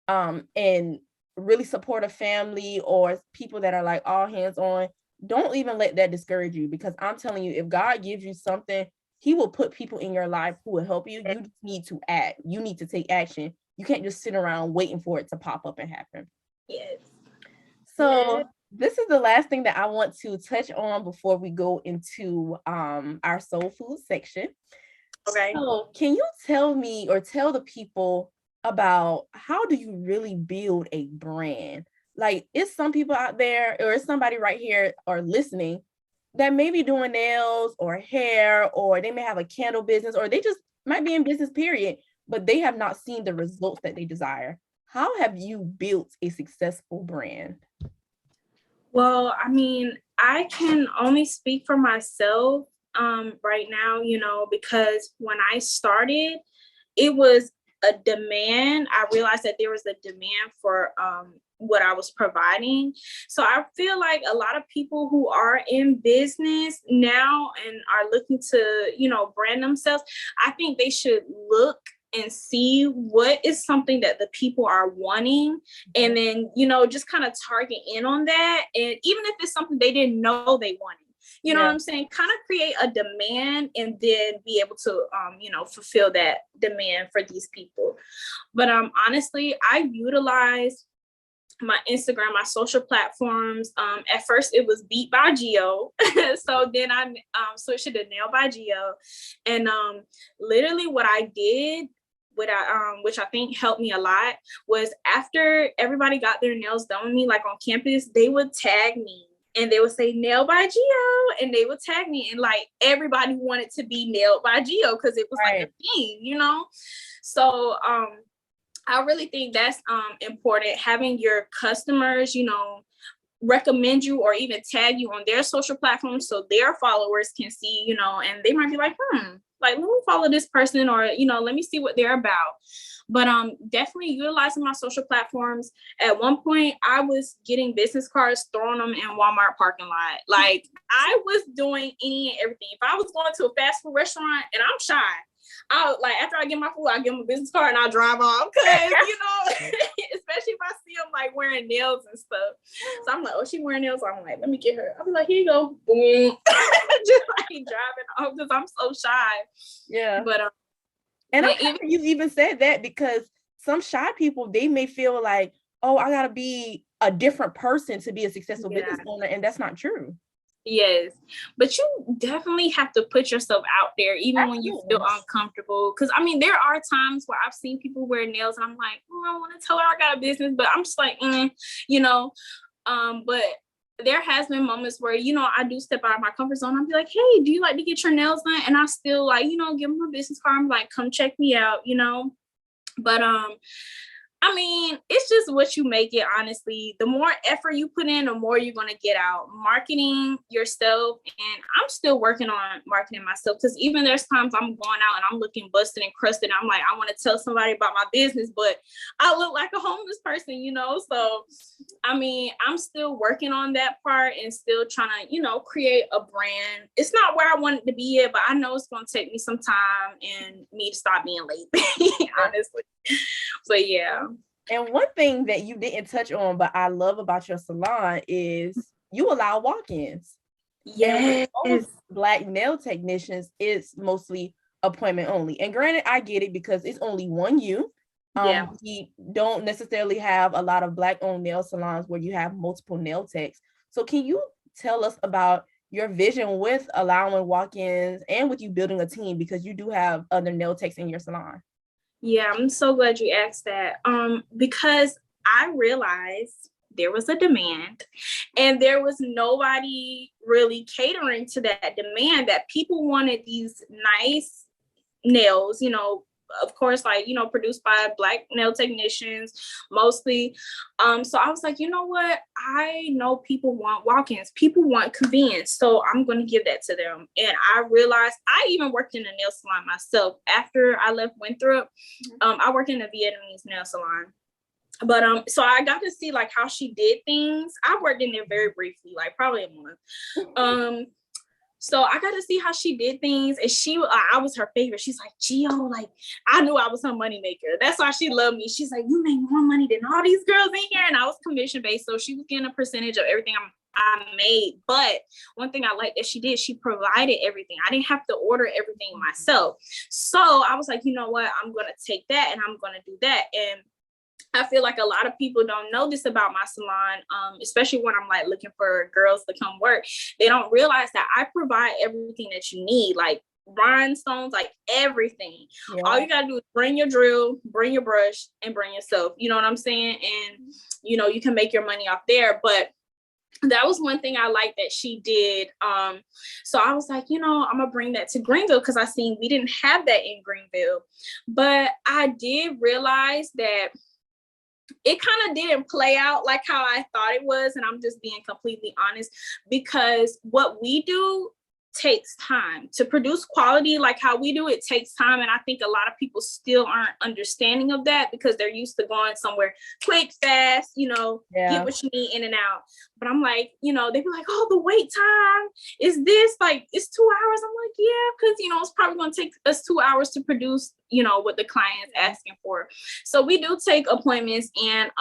and really support a family or people that are like all hands on, don't even let that discourage you, because I'm telling you, if God gives you something, he will put people in your life who will help you. You just need to act. You need to take action. You can't just sit around waiting for it to pop up and happen. Yes. So this is the last thing that I want to touch on before we go into our soul food section. Okay. So can you tell me or tell the people about how do you really build a brand? Like, it's some people out there, or it's somebody right here or listening that may be doing nails or hair, or they may have a candle business, or they just might be in business, period, but they have not seen the results that they desire. How have you built a successful brand? Well, I mean, I can only speak for myself right now, because when I started, it was a demand. I realized that there was a demand for what I was providing. So I feel like a lot of people who are in business now and are looking to, brand themselves, I think they should look and see what is something that the people are wanting, and then, just kind of target in on that. And even if it's something they didn't know they wanted, you know what I'm saying? Kind of create a demand and then be able to, fulfill that demand for these people. But honestly, I utilize my Instagram, my social platforms. At first it was Beat by Geo. So then I switched it to Nail by Geo. And literally what I did which I think helped me a lot, was after everybody got their nails done with me, like on campus, they would tag me and they would say nail by Gio, and they would tag me, and like everybody wanted to be nailed by Gio because it was like a thing, you know? So I really think that's important, having your customers, you know, recommend you or even tag you on their social platforms so their followers can see, you know, and they might be like, like, let me follow this person, or, you know, let me see what they're about. But definitely utilizing my social platforms. At one point, I was getting business cards, throwing them in Walmart parking lot. Like, I was doing any and everything. If I was going to a fast food restaurant, and I'm shy, I like, after I get my food, I give them a business card and I drive off, because, you know, especially if I see them like wearing nails and stuff. So I'm like, oh, she wearing nails. I'm like, let me get her. I'll be like, here you go, boom, just like driving off, because I'm so shy. Yeah, but and I'm happy you even said that, because some shy people, they may feel like, oh, I gotta be a different person to be a successful business owner, and that's not true. Yes, but you definitely have to put yourself out there, even when you feel uncomfortable. Because I mean, there are times where I've seen people wear nails, and I'm like, I want to tell her I got a business, but I'm just like, you know. But there has been moments where, you know, I do step out of my comfort zone. I'll be like, hey, do you like to get your nails done? And I still, like, you know, give them a business card. I'm like, come check me out, you know. But I mean, it's just what you make it, honestly. The more effort you put in, the more you're going to get out. Marketing yourself, and I'm still working on marketing myself, because even there's times I'm going out and I'm looking busted and crusted. I'm like, I want to tell somebody about my business, but I look like a homeless person, you know? So, I mean, I'm still working on that part and still trying to, you know, create a brand. It's not where I want it to be yet, but I know it's going to take me some time and me to stop being late, honestly. So, yeah. And one thing that you didn't touch on, but I love about your salon, is you allow walk-ins. Yes. Most Black nail technicians, it's mostly appointment only. And granted, I get it, because it's only one you. We don't necessarily have a lot of Black-owned nail salons where you have multiple nail techs. So can you tell us about your vision with allowing walk-ins and with you building a team, because you do have other nail techs in your salon? Yeah, I'm so glad you asked that. Because I realized there was a demand, and there was nobody really catering to that demand, that people wanted these nice nails, you know, of course, like, you know, produced by Black nail technicians mostly. So I was like, you know what? I know people want walk-ins. People want convenience. So I'm going to give that to them. And I realized, I even worked in a nail salon myself. After I left Winthrop, I worked in a Vietnamese nail salon. But so I got to see like how she did things. I worked in there very briefly, like probably a month. So I got to see how she did things, and I was her favorite. She's like, Gio, like, I knew I was her moneymaker. That's why she loved me. She's like, you make more money than all these girls in here. And I was commission based, so she was getting a percentage of everything I made. But one thing I liked that she did, she provided everything. I didn't have to order everything myself. So I was like, you know what? I'm going to take that and I'm going to do that. And I feel like a lot of people don't know this about my salon, especially when I'm like looking for girls to come work. They don't realize that I provide everything that you need, like rhinestones, like everything. Yeah. All you gotta do is bring your drill, bring your brush, and bring yourself. You know what I'm saying? And you know, you can make your money off there. But that was one thing I liked that she did. So I was like, you know, I'm gonna bring that to Greenville, because I seen we didn't have that in Greenville. But I did realize that it kind of didn't play out like how I thought it was. And I'm just being completely honest, because what we do takes time to produce quality. Like how we do it takes time. And I think a lot of people still aren't understanding of that, because they're used to going somewhere quick, fast, you know, get what you need in and out. But I'm like, you know, they'd be like, oh, the wait time is this, like, it's 2 hours. I'm like, yeah, because, you know, it's probably going to take us 2 hours to produce, you know, what the client's asking for. So we do take appointments and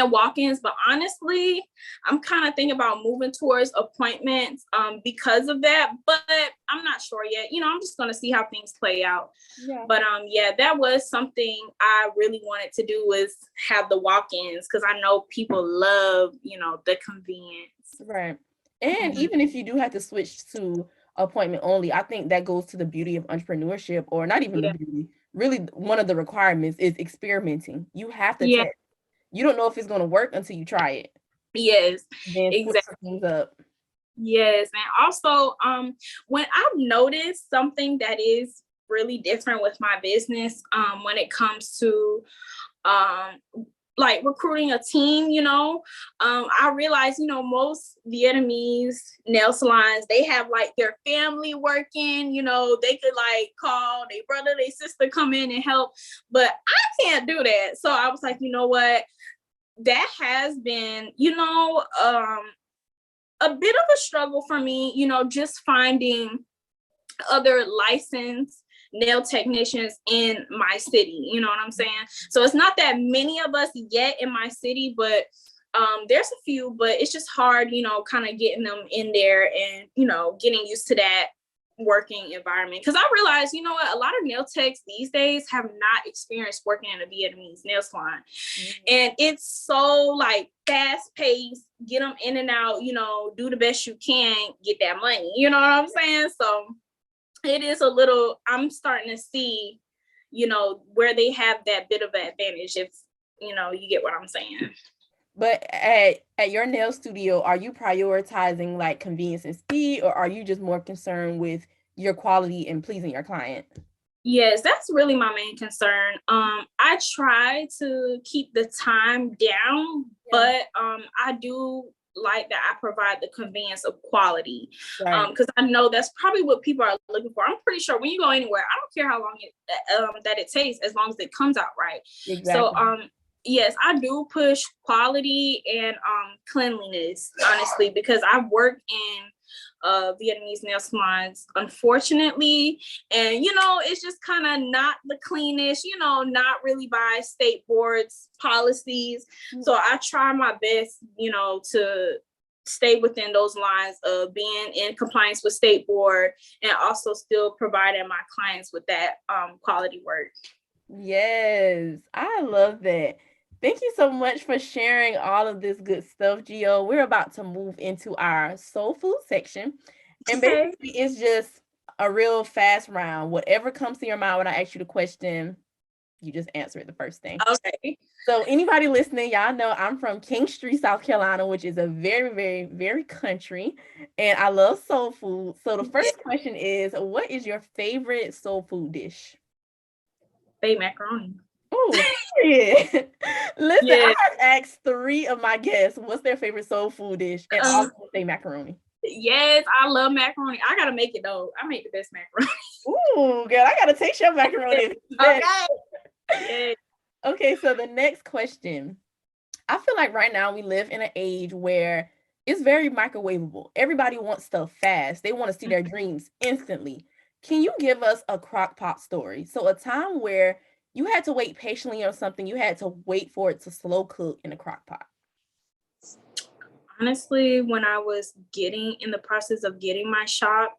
walk-ins, but honestly, I'm kind of thinking about moving towards appointments because of that, but I'm not sure yet. You know, I'm just going to see how things play out. Yeah. But yeah, that was something I really wanted to do, was have the walk-ins, because I know people love, you know, the convenience. Right. And even if you do have to switch to appointment only, I think that goes to the beauty of entrepreneurship, or not even the beauty, really one of the requirements is experimenting. You have to Yeah. test. You don't know if it's going to work until you try it. Yes, Then switch exactly. things up. Yes, and also when I've noticed something that is really different with my business, when it comes to um like recruiting a team, I realize, most Vietnamese nail salons, they have like their family working, they could like call their brother, their sister come in and help, but I can't do that. So I was like, you know what, that has been, a bit of a struggle for me, just finding other licensed nail technicians in my city. You know what I'm saying? So it's not that many of us yet in my city, but there's a few, but it's just hard, kind of getting them in there and, getting used to that working environment. Because I realized, you know what, a lot of nail techs these days have not experienced working in a Vietnamese nail salon. And it's so like fast paced, get them in and out, do the best you can, get that money. You know what I'm saying? So it is a little, I'm starting to see, where they have that bit of an advantage, if, you get what I'm saying. But at your nail studio, are you prioritizing like convenience and speed, or are you just more concerned with your quality and pleasing your client? Yes, that's really my main concern. I try to keep the time down, but I do like that I provide the convenience of quality. Right. Because I know that's probably what people are looking for. I'm pretty sure when you go anywhere, I don't care how long that it takes, as long as it comes out right. Exactly. So yes, I do push quality and cleanliness, honestly, because I've worked in Vietnamese nail salons, unfortunately, and it's just kind of not the cleanest, not really by state boards policies. So I try my best, to stay within those lines of being in compliance with state board and also still providing my clients with that quality work. Yes, I love that. Thank you so much for sharing all of this good stuff, Gio. We're about to move into our soul food section. And basically, it's just a real fast round. Whatever comes to your mind when I ask you the question, you just answer it the first thing. Okay. So anybody listening, y'all know I'm from King Street, South Carolina, which is a very, very, very country. And I love soul food. So the first question is, what is your favorite soul food dish? Baked macaroni. Oh, yeah. Listen, I have asked 3 of my guests what's their favorite soul food dish, and all of them say macaroni. Yes, I love macaroni. I gotta make it though. I make the best macaroni. Ooh, girl, I gotta taste your macaroni. Okay. Yeah. Okay, so the next question. I feel like right now we live in an age where it's very microwavable. Everybody wants stuff fast. They want to see their dreams instantly. Can you give us a crock pot story? So a time where you had to wait patiently on something, you had to wait for it to slow cook in a crock pot. Honestly, when I was in the process of getting my shop,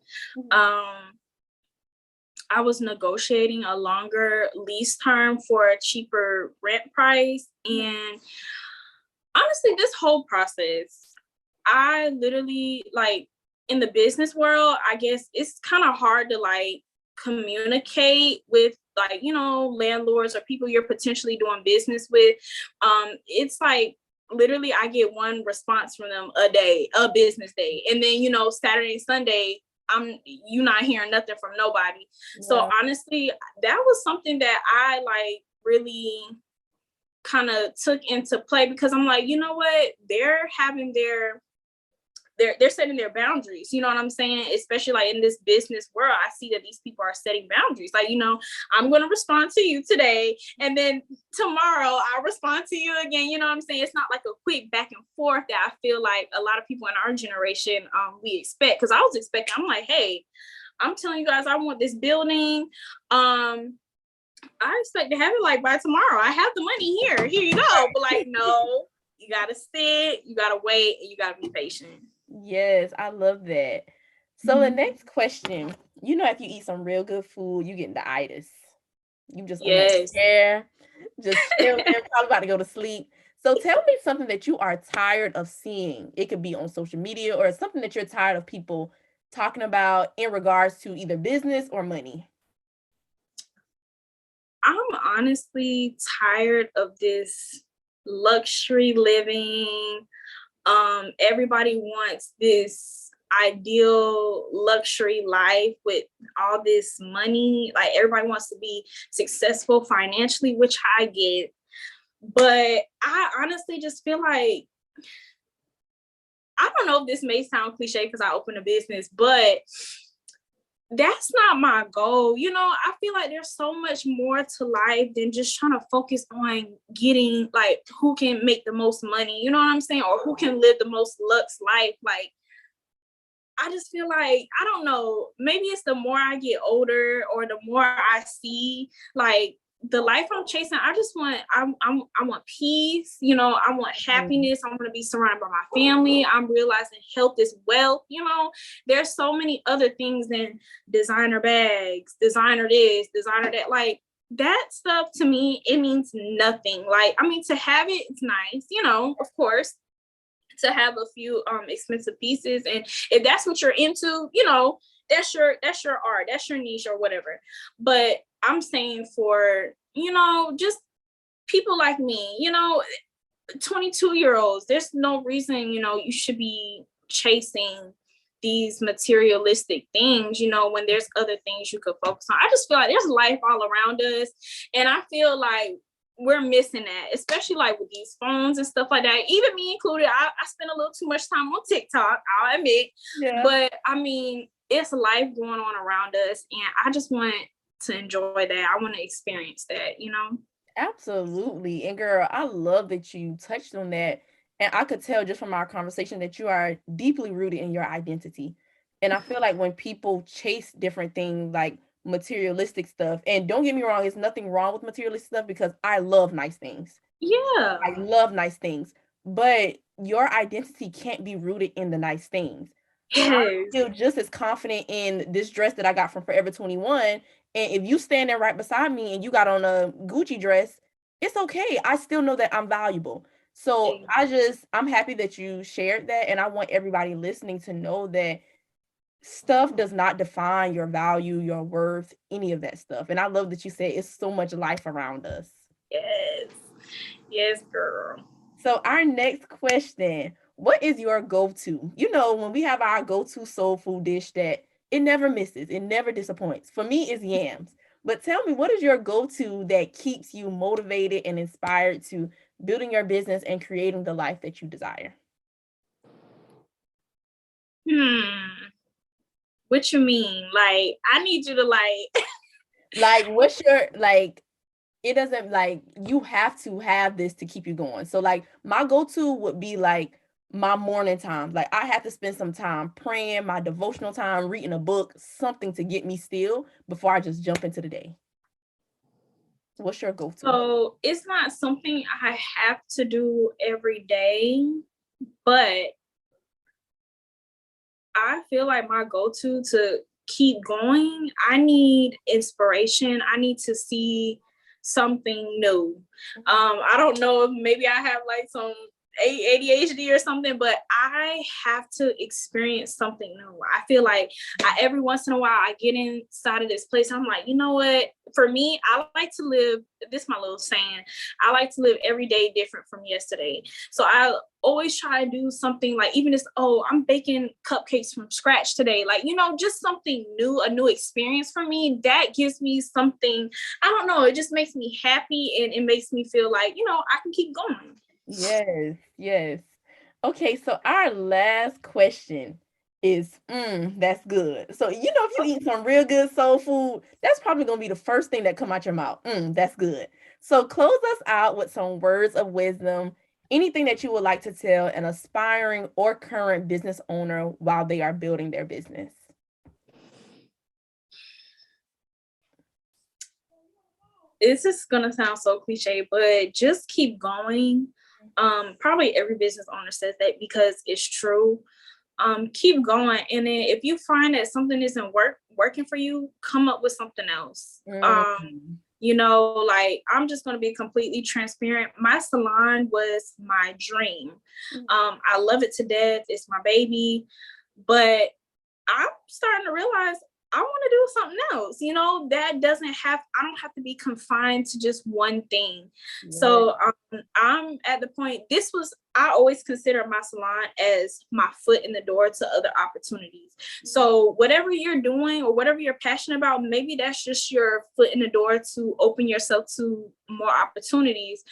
I was negotiating a longer lease term for a cheaper rent price. And honestly, this whole process, I literally, like, in the business world, I guess it's kind of hard to like communicate with, like, landlords or people you're potentially doing business with. It's like literally I get one response from them a business day, and then Saturday, Sunday, you're not hearing nothing from nobody. So honestly, that was something that I like really kind of took into play, because I'm like, you know what, they're having they're setting their boundaries, you know what I'm saying? Especially like in this business world, I see that these people are setting boundaries. Like, I'm going to respond to you today, and then tomorrow I'll respond to you again. You know what I'm saying? It's not like a quick back and forth that I feel like a lot of people in our generation, we expect. Cause I was expecting, I'm like, hey, I'm telling you guys, I want this building. I expect to have it like by tomorrow. I have the money here you go. But like, no, you got to sit, you got to wait, and you got to be patient. Yes, I love that. So the next question, if you eat some real good food, you get the itis. You just chair, just chill there, probably about to go to sleep. So tell me something that you are tired of seeing. It could be on social media or something that you're tired of people talking about in regards to either business or money. I'm honestly tired of this luxury living. Everybody wants this ideal luxury life with all this money. Like everybody wants to be successful financially, which I get. But I honestly just feel like, I don't know if this may sound cliche because I opened a business, but that's not my goal. I feel like there's so much more to life than just trying to focus on getting like who can make the most money, you know what I'm saying? Or who can live the most lux life. Like, I just feel like, I don't know, maybe it's the more I get older or the more I see like the life I'm chasing. I just want, I want peace, I want happiness. I want to be surrounded by my family. I'm realizing health is wealth. There's so many other things than designer bags, designer this, designer that. Like, that stuff to me, it means nothing. Like, I mean, to have it, it's nice, of course, to have a few expensive pieces, and if that's what you're into, that's your art, that's your niche or whatever. But I'm saying for just people like me, 22-year-olds, there's no reason you should be chasing these materialistic things, when there's other things you could focus on. I just feel like there's life all around us, and I feel like we're missing that, especially like with these phones and stuff like that. Even me included, I spend a little too much time on TikTok, I'll admit. Yeah. But I mean, it's life going on around us, and I just want to enjoy that. I want to experience that, Absolutely. And girl, I love that you touched on that. And I could tell just from our conversation that you are deeply rooted in your identity. And I feel like when people chase different things like materialistic stuff, and don't get me wrong, there's nothing wrong with materialistic stuff because I love nice things. Yeah. I love nice things. But your identity can't be rooted in the nice things. Yes. I feel just as confident in this dress that I got from Forever 21. And if you stand there right beside me and you got on a Gucci dress, it's okay. I still know that I'm valuable. So I'm happy that you shared that. And I want everybody listening to know that stuff does not define your value, your worth, any of that stuff. And I love that you said it's so much life around us. Yes. Yes, girl. So our next question, what is your go-to? When we have our go-to soul food dish that it never misses, it never disappoints. For me, it's yams. But tell me, what is your go-to that keeps you motivated and inspired to building your business and creating the life that you desire? What you mean? Like, I need you to like, what's your, it doesn't, you have to have this to keep you going. So my go-to would be my morning time. Like, I have to spend some time praying, my devotional time, reading a book, something to get me still before I just jump into the day. What's your go-to? So it's not something I have to do every day, but I feel like my go-to to keep going, I need inspiration. I need to see something new. I don't know if maybe I have some ADHD or something, but I have to experience something new. I feel like every once in a while I get inside of this place. I'm like, you know what? For me, I like to live, this is my little saying, I like to live every day different from yesterday. So I always try to do something even if, I'm baking cupcakes from scratch today. Just something new, a new experience for me. That gives me something, I don't know, it just makes me happy, and it makes me feel like, I can keep going. Yes. Okay, so our last question is, that's good. So, if you eat some real good soul food, that's probably going to be the first thing that come out your mouth. That's good. So close us out with some words of wisdom, anything that you would like to tell an aspiring or current business owner while they are building their business. This is going to sound so cliche, but just keep going. Probably every business owner says that because it's true. Keep going, and then if you find that something isn't working for you, come up with something else. I'm just going to be completely transparent. My salon was my dream. I love it to death. It's my baby, but I'm starting to realize I want to do something else. You know, I don't have to be confined to just one thing. Yeah. So I'm at the point, I always consider my salon as my foot in the door to other opportunities. So whatever you're doing or whatever you're passionate about, maybe that's just your foot in the door to open yourself to more opportunities.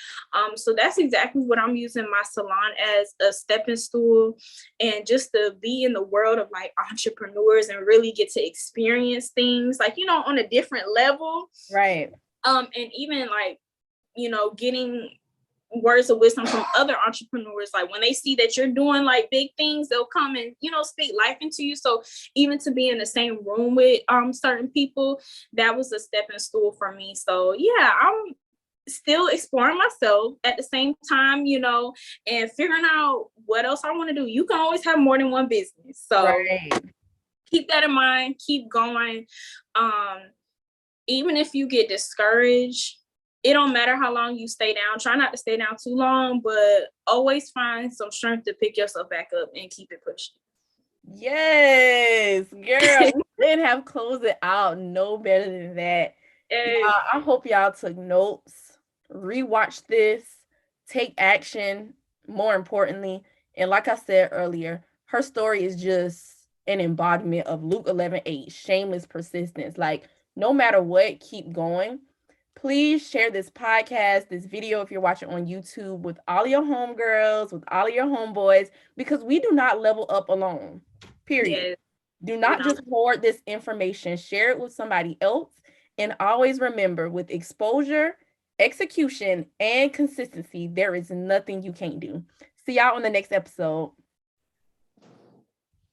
So that's exactly what I'm using my salon as, a stepping stool, and just to be in the world of like entrepreneurs and really get to experience things like, you know, on a different level. Right. And even like, you know, getting words of wisdom from other entrepreneurs. Like when they see that you're doing like big things, they'll come and, you know, speak life into you. So even to be in the same room with certain people, that was a stepping stool for me. So yeah, I'm still exploring myself at the same time, you know, and figuring out what else I want to do. You can always have more than one business. So keep that in mind, keep going. Even if you get discouraged, it don't matter how long you stay down. Try not to stay down too long, but always find some strength to pick yourself back up and keep it pushing. Yes, girl, we didn't have close it out no better than that. I hope y'all took notes, rewatch this, take action, more importantly. And like I said earlier, her story is just an embodiment of Luke 11:8, shameless persistence. Like, no matter what, keep going. Please share this podcast, this video, if you're watching on YouTube, with all your homegirls, with all of your homeboys, because we do not level up alone, period. Yes. Do not just hoard this information. Share it with somebody else. And always remember, with exposure, execution, and consistency, there is nothing you can't do. See y'all on the next episode.